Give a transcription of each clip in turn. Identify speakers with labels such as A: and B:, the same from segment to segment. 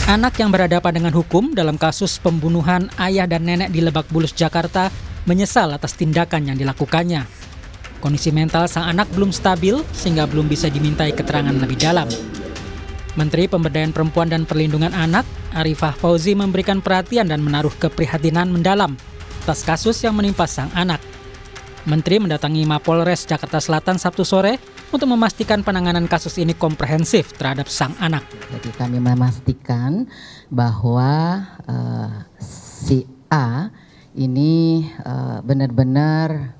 A: Anak yang berhadapan dengan hukum dalam kasus pembunuhan ayah dan nenek di Lebak Bulus, Jakarta, menyesal atas tindakan yang dilakukannya. Kondisi mental sang anak belum stabil sehingga belum bisa dimintai keterangan lebih dalam. Menteri Pemberdayaan Perempuan dan Perlindungan Anak, Arifah Fauzi, memberikan perhatian dan menaruh keprihatinan mendalam atas kasus yang menimpa sang anak. Menteri mendatangi Mapolres Jakarta Selatan Sabtu sore untuk memastikan penanganan kasus ini komprehensif terhadap sang anak.
B: Jadi kami memastikan bahwa si A ini benar-benar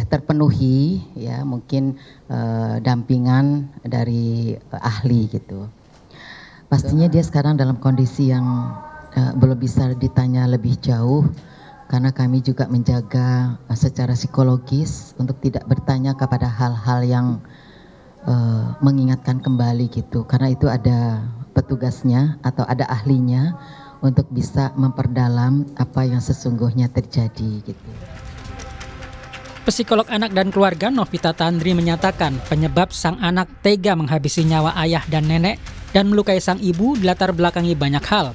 B: terpenuhi, ya mungkin dampingan dari ahli gitu. Pastinya dia sekarang dalam kondisi yang belum bisa ditanya lebih jauh, karena kami juga menjaga secara psikologis untuk tidak bertanya kepada hal-hal yang mengingatkan kembali gitu, karena itu ada petugasnya atau ada ahlinya untuk bisa memperdalam apa yang sesungguhnya terjadi gitu.
A: Psikolog anak dan keluarga Novita Tandri menyatakan penyebab sang anak tega menghabisi nyawa ayah dan nenek dan melukai sang ibu dilatar belakangi banyak hal.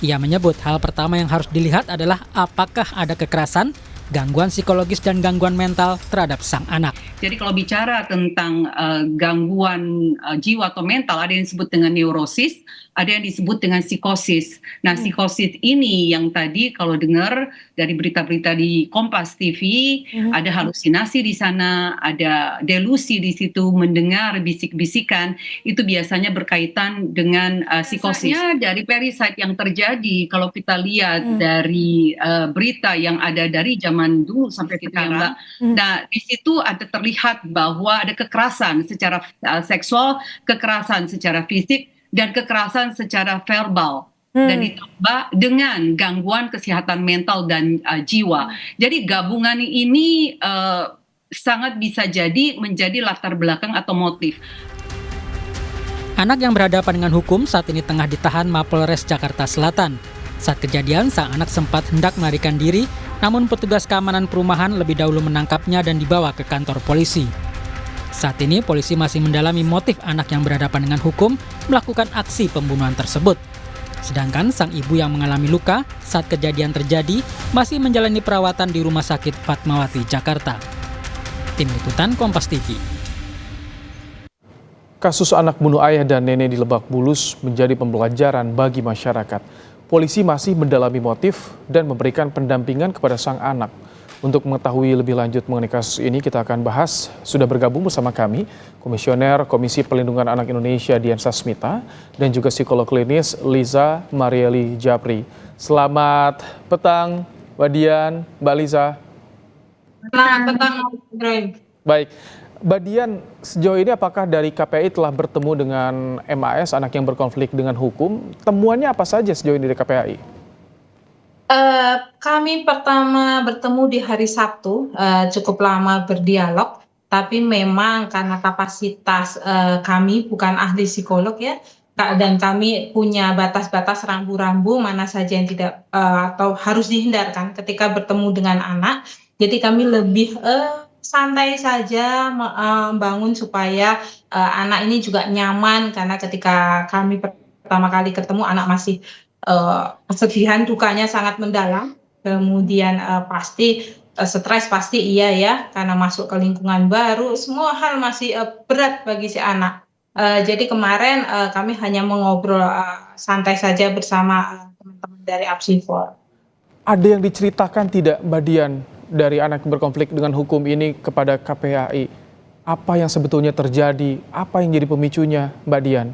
A: Ia menyebut hal pertama yang harus dilihat adalah apakah ada kekerasan, gangguan psikologis dan gangguan mental terhadap sang anak.
C: Jadi kalau bicara tentang gangguan jiwa atau mental, ada yang disebut dengan neurosis, ada yang disebut dengan psikosis. Nah, psikosis ini yang tadi kalau dengar dari berita-berita di Kompas TV, ada halusinasi di sana, ada delusi di situ, mendengar bisik-bisikan, itu biasanya berkaitan dengan psikosis. Biasanya dari parasite yang terjadi, kalau kita lihat dari berita yang ada dari zaman dulu sampai sekarang, Mbak. Nah, di situ ada terlihat bahwa ada kekerasan secara seksual, kekerasan secara fisik, dan kekerasan secara verbal. Dan ditambah dengan gangguan kesehatan mental dan jiwa. Jadi gabungan ini sangat bisa jadi menjadi latar belakang atau motif.
A: Anak yang berhadapan dengan hukum saat ini tengah ditahan Mapolres Jakarta Selatan. Saat kejadian, sang anak sempat hendak melarikan diri, namun petugas keamanan perumahan lebih dahulu menangkapnya dan dibawa ke kantor polisi. Saat ini, polisi masih mendalami motif anak yang berhadapan dengan hukum melakukan aksi pembunuhan tersebut. Sedangkan sang ibu yang mengalami luka saat kejadian terjadi masih menjalani perawatan di Rumah Sakit Fatmawati, Jakarta. Tim Liputan Kompas TV.
D: Kasus anak bunuh ayah dan nenek di Lebak Bulus menjadi pembelajaran bagi masyarakat. Polisi masih mendalami motif dan memberikan pendampingan kepada sang anak. Untuk mengetahui lebih lanjut mengenai kasus ini, kita akan bahas. Sudah bergabung bersama kami Komisioner Komisi Perlindungan Anak Indonesia Dian Sasmita dan juga psikolog klinis Liza Marieli Japri. Selamat petang, Mbak Dian, Mbak Liza.
E: Selamat petang, Bro.
D: Baik, Mbak Dian, sejauh ini apakah dari KPAI telah bertemu dengan MAS, anak yang berkonflik dengan hukum? Temuannya apa saja sejauh ini dari KPAI?
E: Kami pertama bertemu di hari Sabtu, cukup lama berdialog, tapi memang karena kapasitas kami bukan ahli psikolog ya, dan kami punya batas-batas rambu-rambu mana saja yang tidak atau harus dihindarkan ketika bertemu dengan anak. Jadi kami lebih santai saja membangun supaya anak ini juga nyaman, karena ketika kami pertama kali ketemu anak masih kesedihan, dukanya sangat mendalam, kemudian pasti stres, pasti iya ya, karena masuk ke lingkungan baru, semua hal masih berat bagi si anak. Jadi kemarin kami hanya mengobrol santai saja bersama teman-teman dari Apsifor.
D: Ada yang diceritakan tidak, Mbak Dian, dari anak yang berkonflik dengan hukum ini kepada KPAI? Apa yang sebetulnya terjadi? Apa yang jadi pemicunya, Mbak Dian?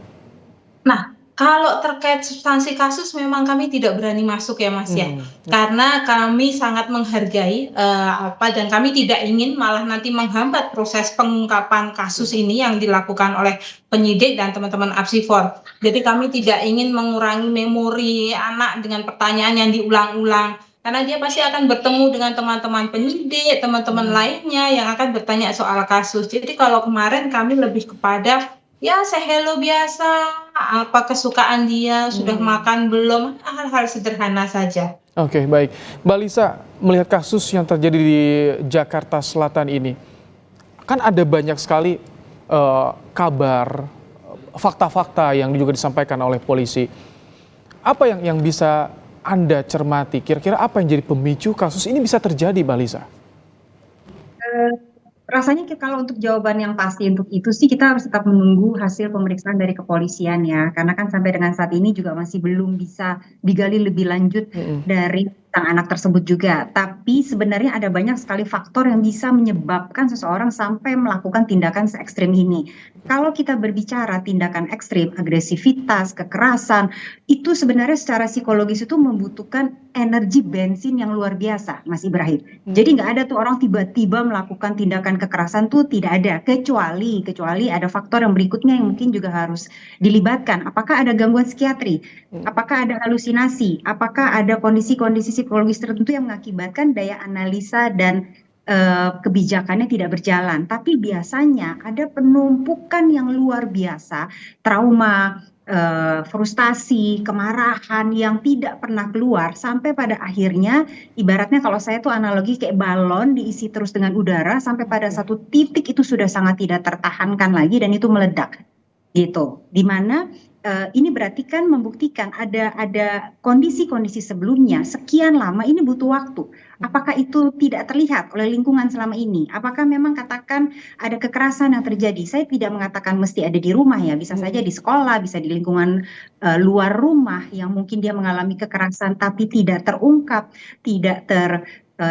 E: Nah, kalau terkait substansi kasus memang kami tidak berani masuk ya Mas ya, karena kami sangat menghargai dan kami tidak ingin malah nanti menghambat proses pengungkapan kasus ini yang dilakukan oleh penyidik dan teman-teman Apsifor. Jadi kami tidak ingin mengurangi memori anak dengan pertanyaan yang diulang-ulang, karena dia pasti akan bertemu dengan teman-teman penyidik, teman-teman lainnya yang akan bertanya soal kasus. Jadi kalau kemarin kami lebih kepada ya say hello biasa, apa kesukaan dia, sudah makan belum, hal-hal sederhana saja.
D: Oke, baik. Mbak Lisa, melihat kasus yang terjadi di Jakarta Selatan ini, kan ada banyak sekali kabar fakta-fakta yang juga disampaikan oleh polisi. Apa yang bisa Anda cermati? Kira-kira apa yang jadi pemicu kasus ini bisa terjadi, Mbak Lisa?
F: Rasanya kalau untuk jawaban yang pasti untuk itu sih kita harus tetap menunggu hasil pemeriksaan dari kepolisian ya, karena kan sampai dengan saat ini juga masih belum bisa digali lebih lanjut dari sang anak tersebut juga. Tapi sebenarnya ada banyak sekali faktor yang bisa menyebabkan seseorang sampai melakukan tindakan se-ekstrim ini. Kalau kita berbicara tindakan ekstrim, agresivitas, kekerasan, itu sebenarnya secara psikologis itu membutuhkan energi bensin yang luar biasa, Mas Ibrahim. Jadi nggak ada tuh orang tiba-tiba melakukan tindakan kekerasan tuh, tidak ada. Kecuali ada faktor yang berikutnya yang mungkin juga harus dilibatkan. Apakah ada gangguan psikiatri? Apakah ada halusinasi? Apakah ada kondisi-kondisi psikologis tertentu yang mengakibatkan daya analisa dan kebijakannya tidak berjalan? Tapi biasanya ada penumpukan yang luar biasa, trauma, frustasi, kemarahan yang tidak pernah keluar sampai pada akhirnya ibaratnya kalau saya tuh analogi kayak balon diisi terus dengan udara sampai pada satu titik itu sudah sangat tidak tertahankan lagi dan itu meledak gitu. Dimana ini berarti kan membuktikan ada kondisi-kondisi sebelumnya sekian lama ini butuh waktu. Apakah itu tidak terlihat oleh lingkungan selama ini? Apakah memang katakan ada kekerasan yang terjadi? Saya tidak mengatakan mesti ada di rumah ya, bisa saja di sekolah, bisa di lingkungan luar rumah yang mungkin dia mengalami kekerasan tapi tidak terungkap, tidak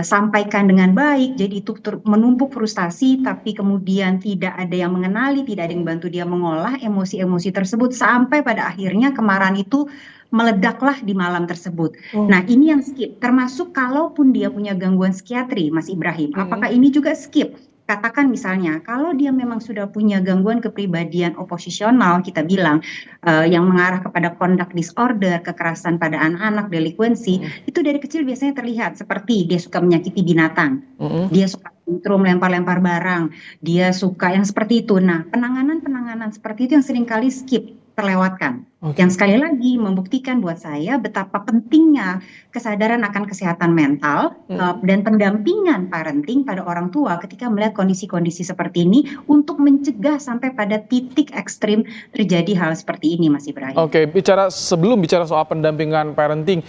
F: sampaikan dengan baik, jadi itu menumpuk frustasi, tapi kemudian tidak ada yang mengenali, tidak ada yang bantu dia mengolah emosi-emosi tersebut, sampai pada akhirnya kemarahan itu meledaklah di malam tersebut. Nah ini yang skip, termasuk kalaupun dia punya gangguan psikiatri, Mas Ibrahim, apakah ini juga skip? Katakan misalnya, kalau dia memang sudah punya gangguan kepribadian oposisional, kita bilang, yang mengarah kepada conduct disorder, kekerasan pada anak-anak, delinkuensi, itu dari kecil biasanya terlihat seperti dia suka menyakiti binatang, dia suka tantrum, lempar-lempar barang, dia suka yang seperti itu. Nah, penanganan seperti itu yang seringkali skip, terlewatkan. Yang sekali lagi membuktikan buat saya betapa pentingnya kesadaran akan kesehatan mental dan pendampingan parenting pada orang tua ketika melihat kondisi-kondisi seperti ini untuk mencegah sampai pada titik ekstrim terjadi hal seperti ini, Mas Ibrahim.
D: Oke, sebelum bicara soal pendampingan parenting,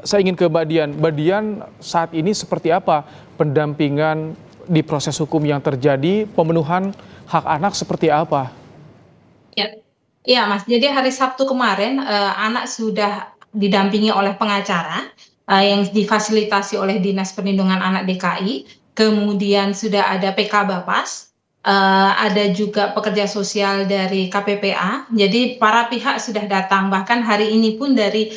D: saya ingin ke Mbak Dian. Mbak Dian, saat ini seperti apa pendampingan di proses hukum yang terjadi, pemenuhan hak anak seperti apa?
E: Ya, Mas. Jadi hari Sabtu kemarin anak sudah didampingi oleh pengacara yang difasilitasi oleh Dinas Perlindungan Anak DKI. Kemudian sudah ada PK Bapas, ada juga pekerja sosial dari KPPA. Jadi para pihak sudah datang. Bahkan hari ini pun dari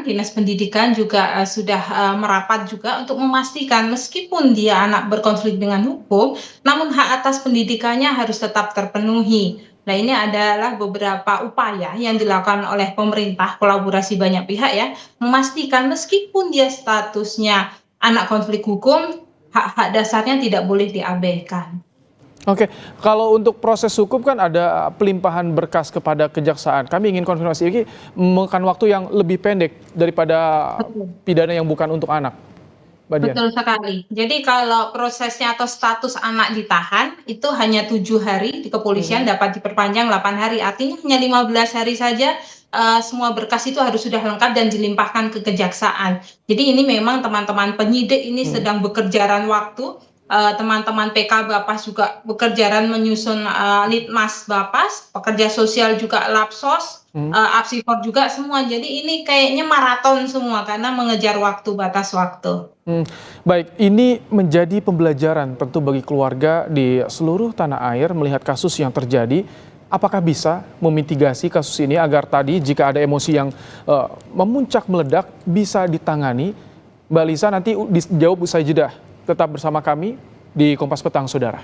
E: Dinas Pendidikan juga sudah merapat juga untuk memastikan meskipun dia anak berkonflik dengan hukum, namun hak atas pendidikannya harus tetap terpenuhi. Nah, ini adalah beberapa upaya yang dilakukan oleh pemerintah, kolaborasi banyak pihak ya, memastikan meskipun dia statusnya anak konflik hukum, hak-hak dasarnya tidak boleh diabaikan.
D: Oke, kalau untuk proses hukum kan ada pelimpahan berkas kepada kejaksaan. Kami ingin konfirmasi ini memakan waktu yang lebih pendek daripada pidana yang bukan untuk anak.
E: Betul sekali. Jadi kalau prosesnya atau status anak ditahan itu hanya 7 hari di kepolisian dapat diperpanjang 8 hari. Artinya hanya 15 hari saja semua berkas itu harus sudah lengkap dan dilimpahkan ke kejaksaan. Jadi ini memang teman-teman penyidik ini sedang bekerjaan waktu. Teman-teman PK Bapas juga bekerjaan menyusun litmas Bapas, pekerja sosial juga Lapsos, Apsifor juga semua. Jadi ini kayaknya maraton semua karena mengejar waktu, batas waktu.
D: Baik, ini menjadi pembelajaran tentu bagi keluarga di seluruh tanah air melihat kasus yang terjadi. Apakah bisa memitigasi kasus ini agar tadi jika ada emosi yang memuncak meledak bisa ditangani? Mbak Lisa nanti dijawab usai jeda. Tetap bersama kami di Kompas Petang, Saudara.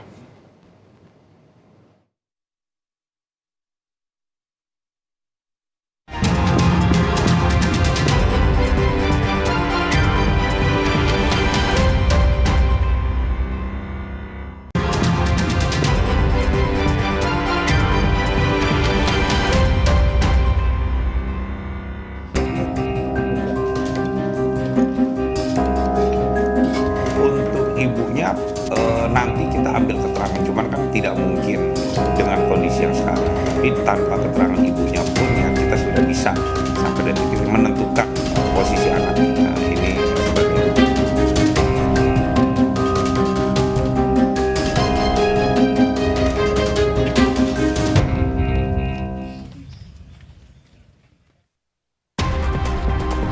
G: Untuk ibunya nanti kita ambil keterangan Tapi tanpa keterangan ibunya pun ya kita sudah bisa sampai dari titik menentukan posisi anak kita ini sebagai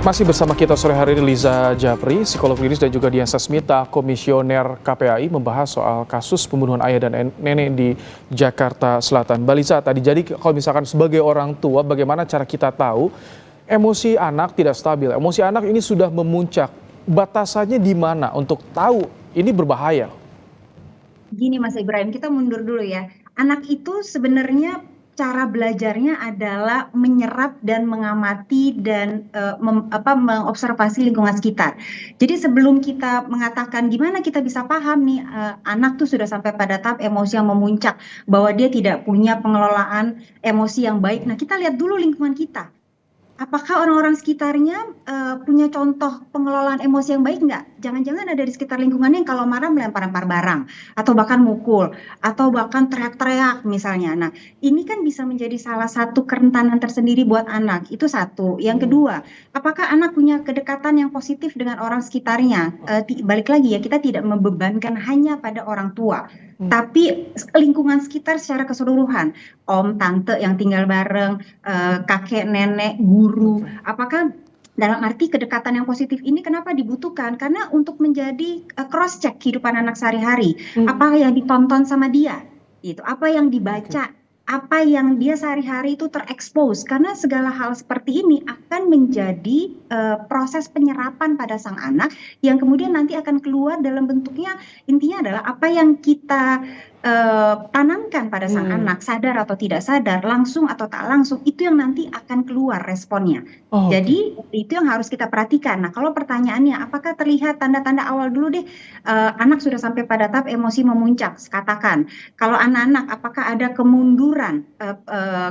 D: Masih bersama kita sore hari ini Liza Japri, psikolog klinis, dan juga Dian Sasmita, komisioner KPAI, membahas soal kasus pembunuhan ayah dan nenek di Jakarta Selatan. Mbak Liza, tadi jadi kalau misalkan sebagai orang tua, bagaimana cara kita tahu emosi anak tidak stabil, emosi anak ini sudah memuncak, batasannya di mana untuk tahu ini berbahaya?
F: Gini Mas Ibrahim, kita mundur dulu ya. Anak itu sebenarnya cara belajarnya adalah menyerap dan mengamati dan mengobservasi lingkungan sekitar. Jadi sebelum kita mengatakan gimana kita bisa paham nih anak tuh sudah sampai pada tahap emosi yang memuncak, bahwa dia tidak punya pengelolaan emosi yang baik. Nah, kita lihat dulu lingkungan kita. Apakah orang-orang sekitarnya punya contoh pengelolaan emosi yang baik nggak? Jangan-jangan ada di sekitar lingkungannya yang kalau marah melempar-lempar barang, atau bahkan mukul, atau bahkan teriak-teriak misalnya. Nah, ini kan bisa menjadi salah satu kerentanan tersendiri buat anak. Itu satu. Yang kedua, apakah anak punya kedekatan yang positif dengan orang sekitarnya? Balik lagi ya, kita tidak membebankan hanya pada orang tua, tapi lingkungan sekitar secara keseluruhan. Om, tante yang tinggal bareng, kakek, nenek, guru. Apakah dalam arti kedekatan yang positif ini kenapa dibutuhkan? Karena untuk menjadi cross check kehidupan anak sehari-hari. Apa yang ditonton sama dia? Itu apa yang dibaca? Apa yang dia sehari-hari itu terekspos, karena segala hal seperti ini akan menjadi proses penyerapan pada sang anak yang kemudian nanti akan keluar dalam bentuknya, intinya adalah apa yang kita tanamkan pada sang anak, sadar atau tidak sadar, langsung atau tak langsung, itu yang nanti akan keluar responnya. Jadi itu yang harus kita perhatikan. Nah, kalau pertanyaannya apakah terlihat tanda-tanda awal dulu deh anak sudah sampai pada tahap emosi memuncak, katakan kalau anak-anak apakah ada kemunduran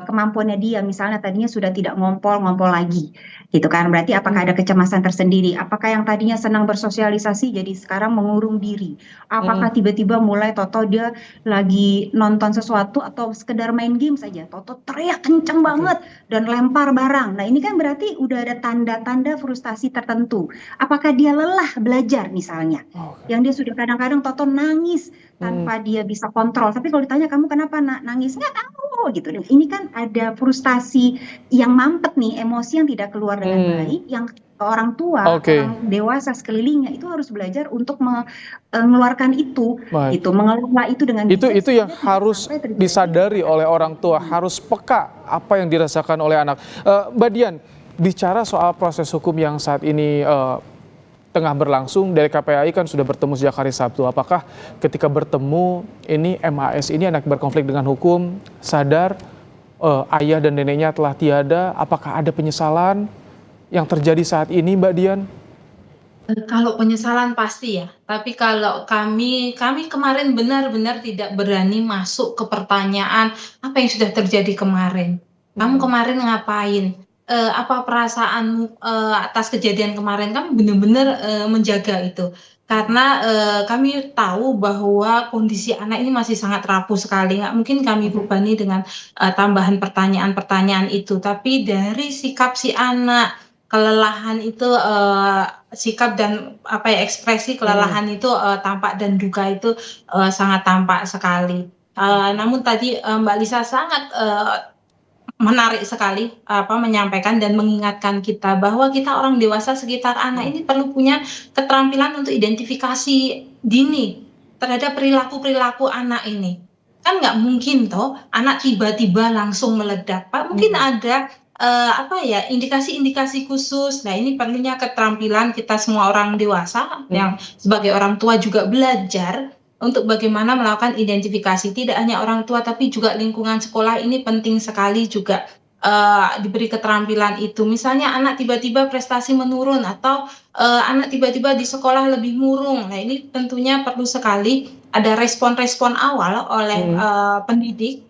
F: kemampuannya dia, misalnya tadinya sudah tidak ngompol lagi gitu kan, berarti apakah ada kecemasan tersendiri, apakah yang tadinya senang bersosialisasi jadi sekarang mengurung diri, apakah tiba-tiba mulai toto dia lagi nonton sesuatu atau sekedar main game saja toto teriak kenceng banget dan lempar barang. Nah, ini kan berarti udah ada tanda-tanda frustasi tertentu. Apakah dia lelah belajar misalnya, yang dia sudah kadang-kadang toto nangis tanpa dia bisa kontrol, tapi kalau ditanya kamu kenapa nangis, nggak tahu gitu. Ini kan ada frustasi yang mampet nih, emosi yang tidak keluar dengan baik, yang orang tua, orang dewasa sekelilingnya itu harus belajar untuk mengeluarkan itu, mengelola itu dengan
D: itu yang harus disadari oleh orang tua, harus peka apa yang dirasakan oleh anak. Mbak Dian, bicara soal proses hukum yang saat ini tengah berlangsung, dari KPAI kan sudah bertemu sejak hari Sabtu. Apakah ketika bertemu ini MAS ini anak berkonflik dengan hukum, sadar ayah dan neneknya telah tiada, apakah ada penyesalan yang terjadi saat ini, Mbak Dian?
E: Kalau penyesalan pasti ya, tapi kalau kami kemarin benar-benar tidak berani masuk ke pertanyaan apa yang sudah terjadi kemarin. Kamu kemarin ngapain? Apa perasaanmu atas kejadian kemarin? Kami benar-benar menjaga itu. Karena kami tahu bahwa kondisi anak ini masih sangat rapuh sekali. Nggak mungkin kami bebani dengan tambahan pertanyaan-pertanyaan itu. Tapi dari sikap si anak, kelelahan itu sikap dan ekspresi kelelahan itu tampak, dan duka itu sangat tampak sekali. Namun tadi Mbak Lisa sangat menarik sekali menyampaikan dan mengingatkan kita bahwa kita orang dewasa sekitar anak ini perlu punya keterampilan untuk identifikasi dini terhadap perilaku anak ini. Kan nggak mungkin toh anak tiba-tiba langsung meledak, Pak. Mungkin ada indikasi-indikasi khusus. Nah, ini perlunya keterampilan kita semua orang dewasa yang sebagai orang tua juga belajar untuk bagaimana melakukan identifikasi. Tidak hanya orang tua tapi juga lingkungan sekolah ini penting sekali juga diberi keterampilan itu. Misalnya anak tiba-tiba prestasi menurun atau anak tiba-tiba di sekolah lebih murung. Nah, ini tentunya perlu sekali ada respon-respon awal oleh pendidik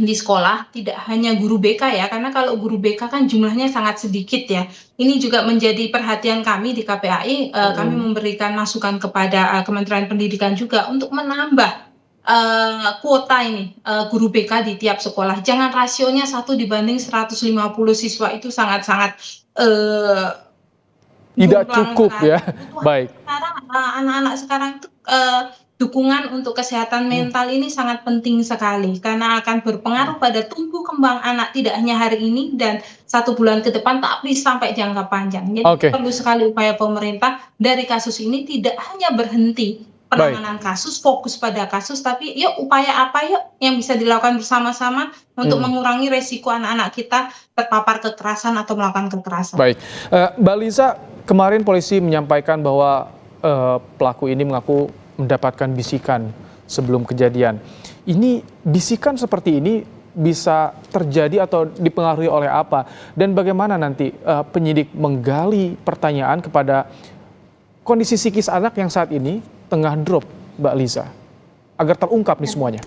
E: di sekolah, tidak hanya guru BK ya, karena kalau guru BK kan jumlahnya sangat sedikit ya. Ini juga menjadi perhatian kami di KPAI, kami memberikan masukan kepada Kementerian Pendidikan juga untuk menambah kuota ini, guru BK di tiap sekolah. Jangan rasionya 1/150 siswa, itu sangat-sangat,
D: Tidak
E: jomplang
D: cukup
E: sekali.
D: ya. Baik.
E: Sekarang, anak-anak sekarang itu, dukungan untuk kesehatan mental ini sangat penting sekali, karena akan berpengaruh pada tumbuh kembang anak tidak hanya hari ini dan 1 bulan ke depan, tapi sampai jangka panjang. Jadi
D: Oke.
E: perlu sekali upaya pemerintah dari kasus ini tidak hanya berhenti penanganan kasus, fokus pada kasus, tapi yuk upaya apa yuk yang bisa dilakukan bersama-sama untuk mengurangi resiko anak-anak kita terpapar kekerasan atau melakukan kekerasan.
D: Baik, Mbak Liza, kemarin polisi menyampaikan bahwa pelaku ini mengaku mendapatkan bisikan sebelum kejadian. Ini bisikan seperti ini bisa terjadi atau dipengaruhi oleh apa? Dan bagaimana nanti penyidik menggali pertanyaan kepada kondisi psikis anak yang saat ini tengah drop, Mbak Liza, agar terungkap nih semuanya?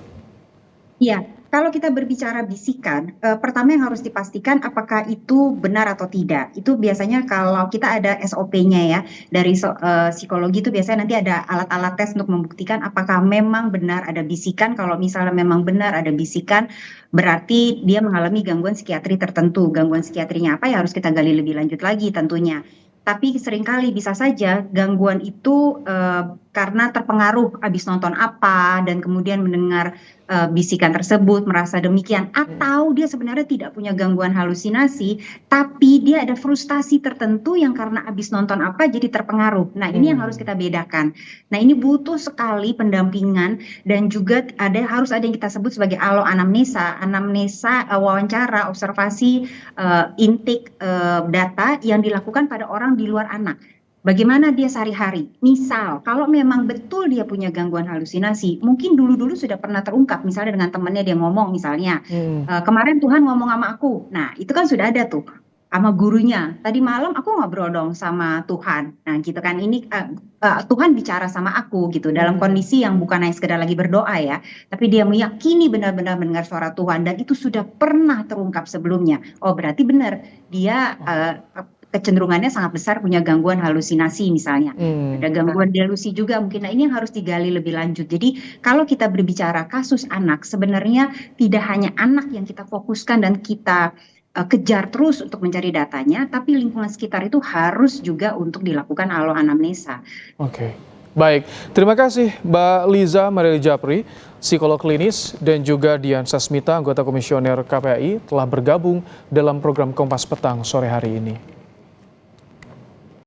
F: Iya, kalau kita berbicara bisikan, pertama yang harus dipastikan apakah itu benar atau tidak. Itu biasanya kalau kita ada SOP-nya ya, dari psikologi itu biasanya nanti ada alat-alat tes untuk membuktikan apakah memang benar ada bisikan. Kalau misalnya memang benar ada bisikan, berarti dia mengalami gangguan psikiatri tertentu. Gangguan psikiatrinya apa ya harus kita gali lebih lanjut lagi tentunya. Tapi seringkali bisa saja gangguan itu karena terpengaruh habis nonton apa dan kemudian mendengar bisikan tersebut merasa demikian, atau dia sebenarnya tidak punya gangguan halusinasi tapi dia ada frustasi tertentu yang karena habis nonton apa jadi terpengaruh. Nah, ini yang harus kita bedakan. Nah, ini butuh sekali pendampingan dan juga harus ada yang kita sebut sebagai anamnesa, wawancara, observasi, intake data yang dilakukan pada orang di luar anak. Bagaimana dia sehari-hari? Misal, kalau memang betul dia punya gangguan halusinasi, mungkin dulu-dulu sudah pernah terungkap, misalnya dengan temannya dia ngomong misalnya, kemarin Tuhan ngomong sama aku. Nah, itu kan sudah ada tuh sama gurunya. Tadi malam aku ngobrol dong sama Tuhan. Nah, gitu kan, ini Tuhan bicara sama aku gitu, dalam kondisi yang bukan hanya sekedar lagi berdoa ya, tapi dia meyakini benar-benar mendengar suara Tuhan dan itu sudah pernah terungkap sebelumnya. Oh, berarti benar dia kecenderungannya sangat besar punya gangguan halusinasi misalnya. Ada gangguan delusi juga mungkin. Nah, ini yang harus digali lebih lanjut. Jadi kalau kita berbicara kasus anak, sebenarnya tidak hanya anak yang kita fokuskan dan kita kejar terus untuk mencari datanya, tapi lingkungan sekitar itu harus juga untuk dilakukan anamnesa.
D: Oke, baik. Terima kasih Mbak Liza Marieli Japri, psikolog klinis, dan juga Dian Sasmita, anggota komisioner KPAI, telah bergabung dalam program Kompas Petang sore hari ini.